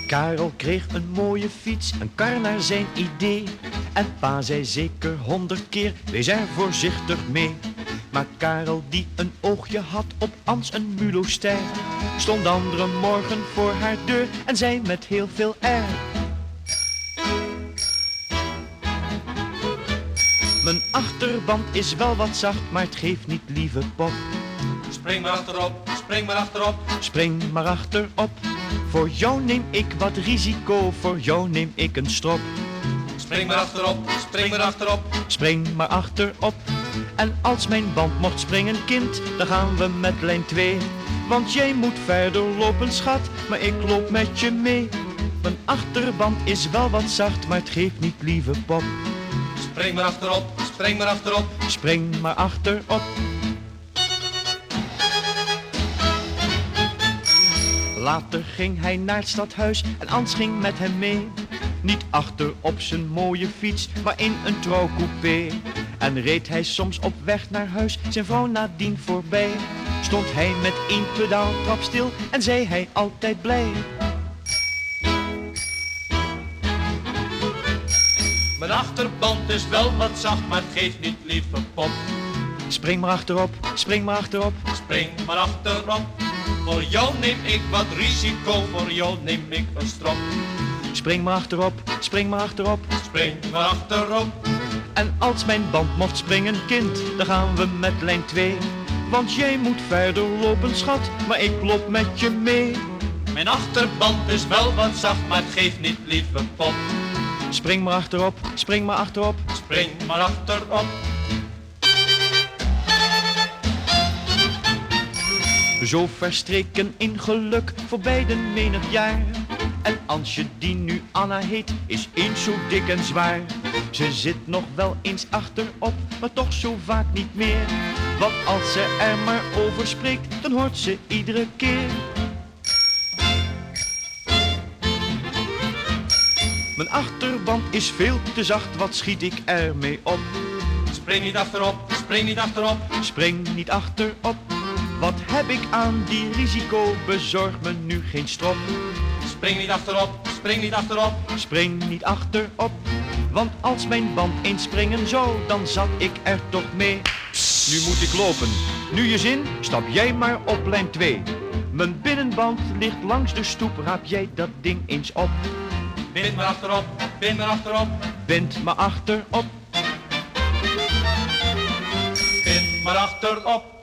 Karel kreeg een mooie fiets, een kar naar zijn idee. En pa zei zeker 100 keer, wees er voorzichtig mee. Maar Karel die een oogje had op Ans een muloster, stond andere morgen voor haar deur en zei met heel veel air: mijn achterband is wel wat zacht, maar het geeft niet, lieve pop. Spring maar achterop, spring maar achterop. Spring maar achterop. Voor jou neem ik wat risico, voor jou neem ik een strop. Spring maar achterop, spring maar achterop. Spring maar achterop. En als mijn band mocht springen, kind, dan gaan we met lijn 2. Want jij moet verder lopen, schat, maar ik loop met je mee. Mijn achterband is wel wat zacht, maar het geeft niet, lieve pop. Spring maar achterop, spring maar achterop. Spring maar achterop. Later ging hij naar het stadhuis en Ans ging met hem mee. Niet achter op zijn mooie fiets, maar in een trouwcoupé. En reed hij soms op weg naar huis zijn vrouw nadien voorbij. Stond hij met één pedaaltrap stil en zei hij altijd blij: mijn achterband is wel wat zacht, maar het geeft niet, lieve pop. Spring maar achterop, spring maar achterop. Spring maar achterop. Voor jou neem ik wat risico, voor jou neem ik een strop. Spring maar achterop, spring maar achterop. Spring maar achterop. En als mijn band mocht springen, kind, dan gaan we met lijn 2. Want jij moet verder lopen, schat, maar ik loop met je mee. Mijn achterband is wel wat zacht, maar het geeft niet, lieve pop. Spring maar achterop, spring maar achterop. Spring maar achterop. Zo verstreken in geluk voor beiden menig jaar. En Ansje, die nu Anna heet, is eens zo dik en zwaar. Ze zit nog wel eens achterop, maar toch zo vaak niet meer. Want als ze er maar over spreekt, dan hoort ze iedere keer: mijn achterband is veel te zacht, wat schiet ik ermee op? Spring niet achterop, spring niet achterop. Spring niet achterop. Wat heb ik aan die risico, bezorg me nu geen strop. Spring niet achterop, spring niet achterop. Spring niet achterop, want als mijn band eens springen zou, dan zat ik er toch mee. Nu moet ik lopen. Nu je zin, stap jij maar op lijn 2. Mijn binnenband ligt langs de stoep, raap jij dat ding eens op. Bind maar achterop, bind maar achterop. Bind me achterop. Bind maar achterop.